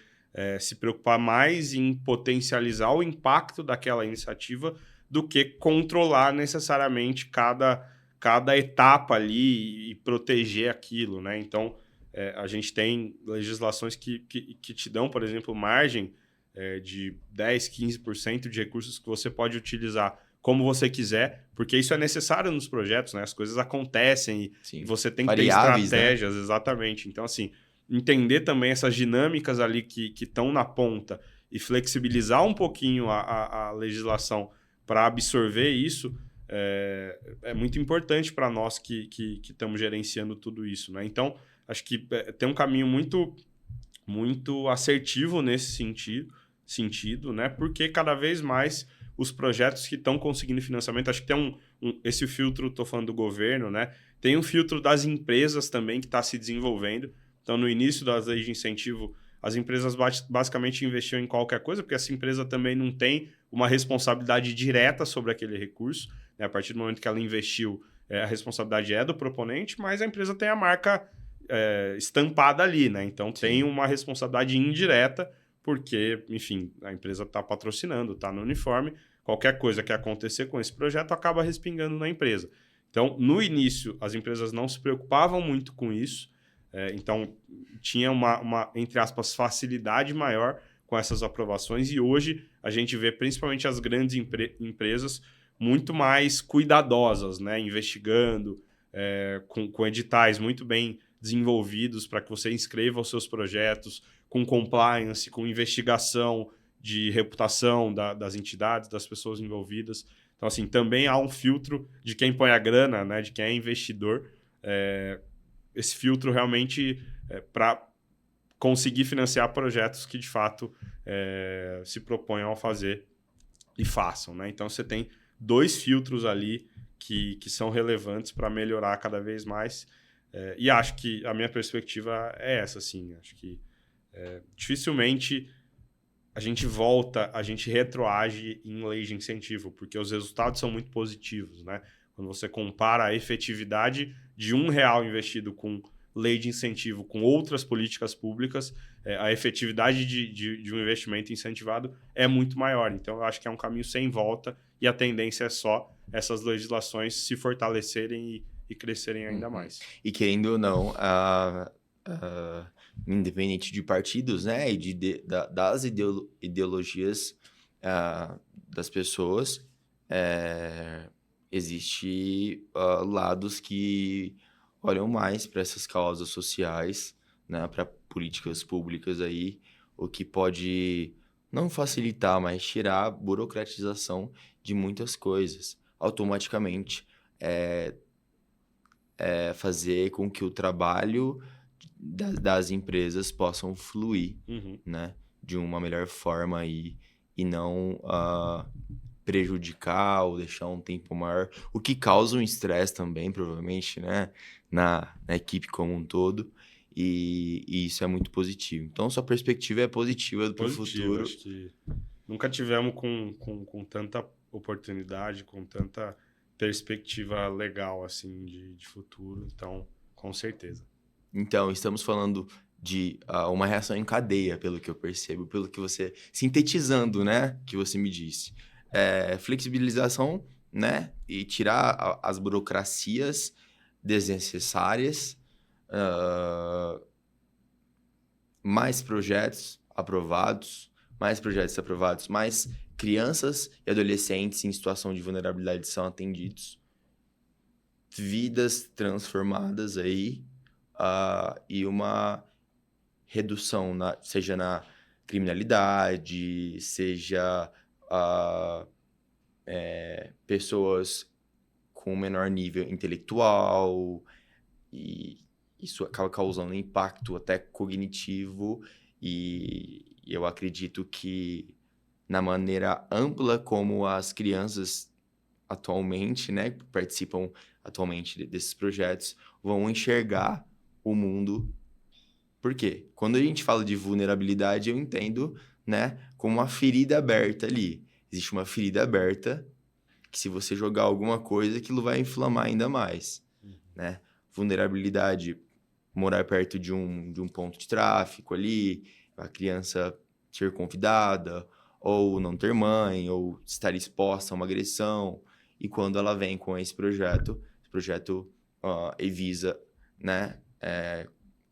se preocupar mais em potencializar o impacto daquela iniciativa do que controlar necessariamente cada etapa ali e proteger aquilo, né? Então, a gente tem legislações que te dão, por exemplo, margem de 10%, 15% de recursos que você pode utilizar como você quiser, porque isso é necessário nos projetos, né? As coisas acontecem e você tem que ter estratégias, né? Exatamente. Então, assim, entender também essas dinâmicas ali que estão na ponta e flexibilizar um pouquinho a legislação para absorver isso, é muito importante para nós que estamos gerenciando tudo isso, né? Então, acho que tem um caminho muito assertivo nesse sentido, né? Porque cada vez mais os projetos que estão conseguindo financiamento, acho que tem esse filtro, estou falando do governo, né? Tem um filtro das empresas também que está se desenvolvendo. Então, no início das leis de incentivo, as empresas basicamente investiam em qualquer coisa, porque essa empresa também não tem uma responsabilidade direta sobre aquele recurso, né? A partir do momento que ela investiu, a responsabilidade é do proponente, mas a empresa tem a marca estampada ali, né? Então, tem uma responsabilidade indireta, porque, enfim, a empresa está patrocinando, está no uniforme. Qualquer coisa que acontecer com esse projeto acaba respingando na empresa. Então, no início, as empresas não se preocupavam muito com isso. Então, tinha uma, entre aspas, facilidade maior com essas aprovações. E hoje, a gente vê principalmente as grandes empresas muito mais cuidadosas, né? Investigando, com editais muito bem desenvolvidos para que você inscreva os seus projetos, com compliance, com investigação de reputação das entidades, das pessoas envolvidas. Então, assim, também há um filtro de quem põe a grana, né, de quem é investidor. Esse filtro realmente para conseguir financiar projetos que, de fato, se proponham a fazer e façam, né? Então, você tem 2 filtros ali que são relevantes para melhorar cada vez mais. E acho que a minha perspectiva é essa, assim. Acho que dificilmente a gente retroage em lei de incentivo, porque os resultados são muito positivos, né? Quando você compara a efetividade de R$1 investido com lei de incentivo com outras políticas públicas, a efetividade de um investimento incentivado é muito maior. Então, eu acho que é um caminho sem volta e a tendência é só essas legislações se fortalecerem e crescerem ainda mais. E querendo ou não, independente de partidos, né, e das ideologias das pessoas, existe lados que olham mais para essas causas sociais, né, para políticas públicas aí, o que pode não facilitar, mas tirar a burocratização de muitas coisas. Automaticamente, fazer com que o trabalho das empresas possam fluir, né, de uma melhor forma e não prejudicar ou deixar um tempo maior, o que causa um estresse também, provavelmente, né, na equipe como um todo, e isso é muito positivo. Então, sua perspectiva é positiva para o futuro. Acho que nunca tivemos com tanta oportunidade, com tanta perspectiva legal, assim, de futuro. Então, com certeza. Então, estamos falando de uma reação em cadeia, pelo que eu percebo, pelo que você... Sintetizando, né, que você me disse. Flexibilização, né, e tirar as burocracias desnecessárias, mais projetos aprovados, mais crianças e adolescentes em situação de vulnerabilidade são atendidos, vidas transformadas aí, e uma redução, seja na criminalidade, seja pessoas com menor nível intelectual, e isso acaba causando impacto até cognitivo, e eu acredito que na maneira ampla como as crianças atualmente, né, participam atualmente desses projetos, vão enxergar o mundo. Por quê? Quando a gente fala de vulnerabilidade, eu entendo, né, como uma ferida aberta ali. Existe uma ferida aberta que, se você jogar alguma coisa, aquilo vai inflamar ainda mais, né? Vulnerabilidade, morar perto de um ponto de tráfico ali, a criança ser convidada, ou não ter mãe, ou estar exposta a uma agressão. E quando ela vem com esse projeto visa, né,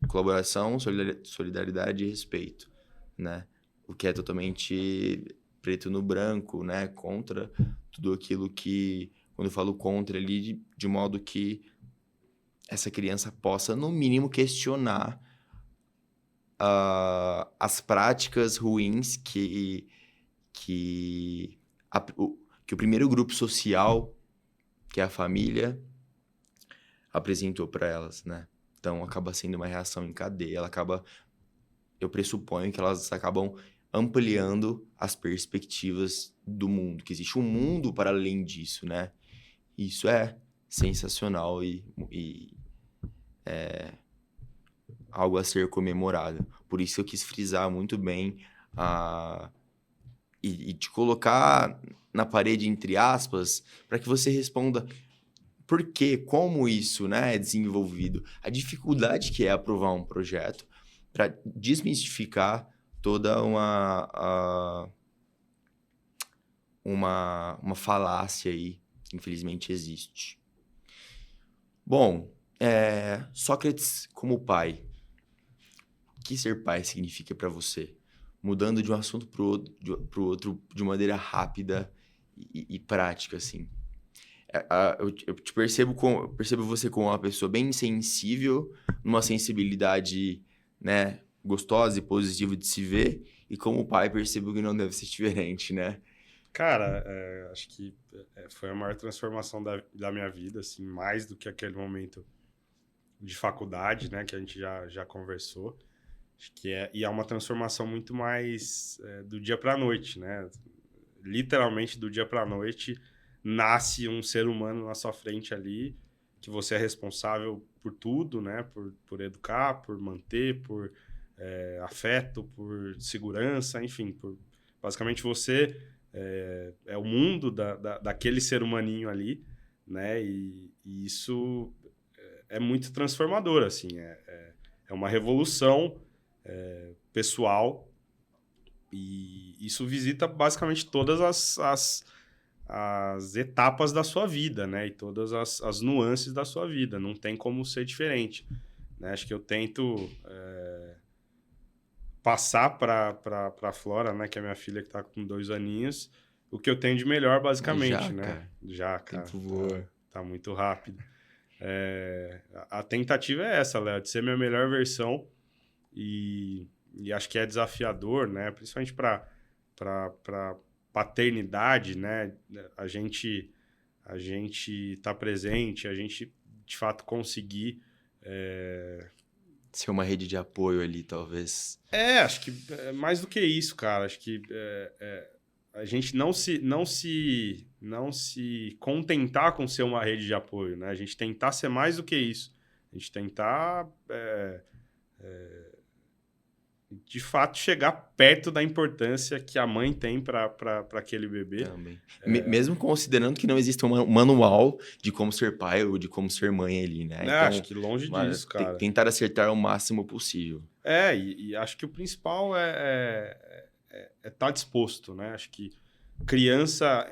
colaboração, solidariedade e respeito, né? O que é totalmente preto no branco, né? Contra tudo aquilo que, quando eu falo contra ali, de modo que essa criança possa, no mínimo, questionar as práticas ruins que o primeiro grupo social, que é a família, apresentou para elas, né? Então, acaba sendo uma reação em cadeia. Eu pressuponho que elas acabam ampliando as perspectivas do mundo, que existe um mundo para além disso, né? Isso é sensacional e é algo a ser comemorado. Por isso eu quis frisar muito bem e te colocar na parede, entre aspas, para que você responda por quê, como isso, né, é desenvolvido, a dificuldade que é aprovar um projeto, para desmistificar toda uma falácia aí que infelizmente existe. Bom, Sócrates como pai. O que ser pai significa para você? Mudando de um assunto para o outro de maneira rápida e prática, assim. Eu te percebo você como uma pessoa bem sensível, numa sensibilidade, né, gostosa e positiva de se ver, e como pai percebo que não deve ser diferente, né? Cara, acho que foi a maior transformação da minha vida, assim, mais do que aquele momento de faculdade, né, que a gente já conversou. Acho que é uma transformação muito mais do dia para a noite, né? Literalmente do dia para a noite nasce um ser humano na sua frente ali, que você é responsável por tudo, né? Por educar, por manter, por afeto, por segurança, enfim. Basicamente você é o mundo daquele ser humaninho ali, né? E isso é muito transformador, assim. É uma revolução pessoal, e isso visita basicamente todas as etapas da sua vida, né? E todas as nuances da sua vida. Não tem como ser diferente, né? Acho que eu tento passar para a Flora, né? Que é minha filha que está com 2 aninhos, o que eu tenho de melhor, basicamente, né? Cara. Já, cara. Tempo voa. Tá muito rápido. A tentativa é essa, Léo, de ser minha melhor versão. E acho que é desafiador, né? Principalmente para paternidade, né? A gente tá presente, a gente de fato conseguir Ser uma rede de apoio ali, talvez. acho que é mais do que isso, cara. Acho que a gente não se contentar com ser uma rede de apoio, né? A gente tentar ser mais do que isso. A gente tentar de fato chegar perto da importância que a mãe tem para aquele bebê. Também. Mesmo considerando que não existe um manual de como ser pai ou de como ser mãe ali, né? Então, Acho que longe disso, cara. Tentar acertar o máximo possível. E acho que o principal é estar disposto, né? Acho que criança,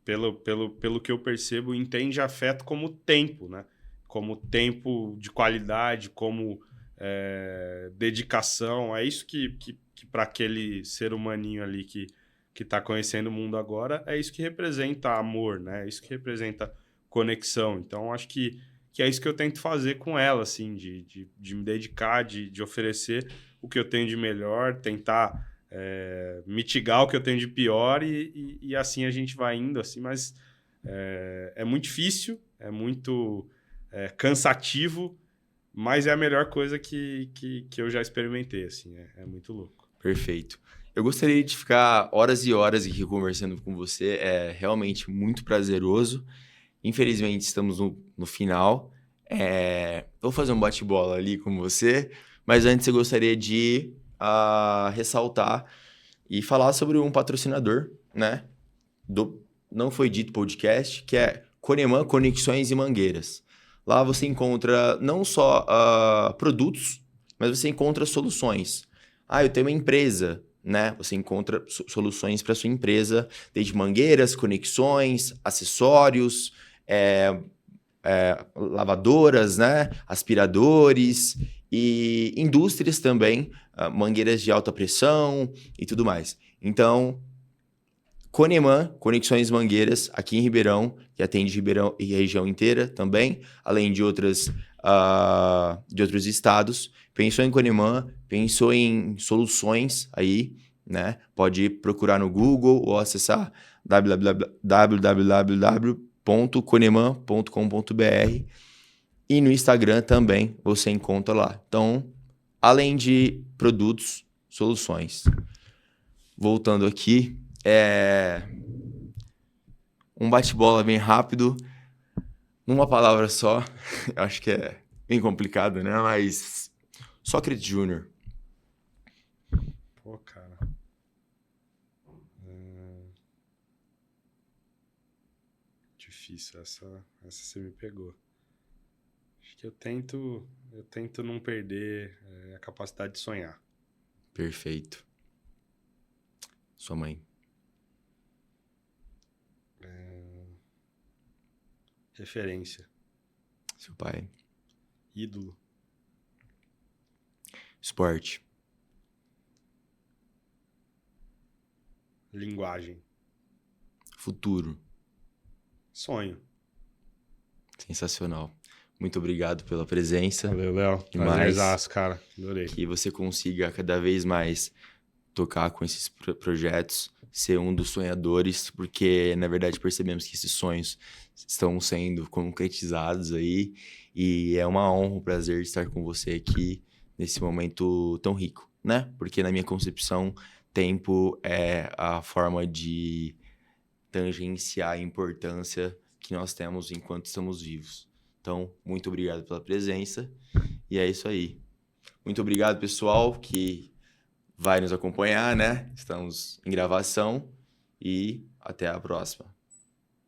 pelo que eu percebo, entende afeto como tempo, né? Como tempo de qualidade, como dedicação. É isso que para aquele ser humaninho ali que está conhecendo o mundo agora, é isso que representa amor, né? É isso que representa conexão. Então, acho que é isso que eu tento fazer com ela, assim, de me dedicar, de oferecer o que eu tenho de melhor, tentar mitigar o que eu tenho de pior e assim a gente vai indo, assim, mas é muito difícil, é muito cansativo, mas é a melhor coisa que eu já experimentei, assim, é muito louco. Perfeito. Eu gostaria de ficar horas e horas aqui conversando com você, é realmente muito prazeroso. Infelizmente, estamos no final. Vou fazer um bate-bola ali com você, mas antes eu gostaria de ressaltar e falar sobre um patrocinador, né, do Não Foi Dito Podcast, que é Coneman Conexões e Mangueiras. Lá você encontra não só produtos, mas você encontra soluções. Eu tenho uma empresa, né? Você encontra soluções para sua empresa, desde mangueiras, conexões, acessórios, lavadoras, né? Aspiradores e indústrias também, mangueiras de alta pressão e tudo mais. Então, Coneman, Conexões Mangueiras, aqui em Ribeirão, que atende Ribeirão e a região inteira também, além de outras de outros estados. Pensou em Conemã, pensou em soluções aí, né? Pode procurar no Google ou acessar www.coneman.com.br e no Instagram também você encontra lá. Então, além de produtos, soluções. Voltando aqui, um bate-bola bem rápido, numa palavra só. Eu acho que é bem complicado, né? Mas Sócrates Júnior. Pô, cara. Difícil, essa você me pegou. Acho que eu tento não perder a capacidade de sonhar. Perfeito. Sua mãe. Referência. Seu pai. Ídolo. Esporte. Linguagem. Futuro. Sonho. Sensacional. Muito obrigado pela presença. Valeu, Léo. Demais. Cara. Adorei. Que você consiga cada vez mais tocar com esses projetos, ser um dos sonhadores, porque, na verdade, percebemos que esses sonhos estão sendo concretizados aí, e é uma honra, um prazer estar com você aqui nesse momento tão rico, né? Porque, na minha concepção, tempo é a forma de tangenciar a importância que nós temos enquanto estamos vivos. Então, muito obrigado pela presença, e é isso aí. Muito obrigado, pessoal, que vai nos acompanhar, né? Estamos em gravação e até a próxima.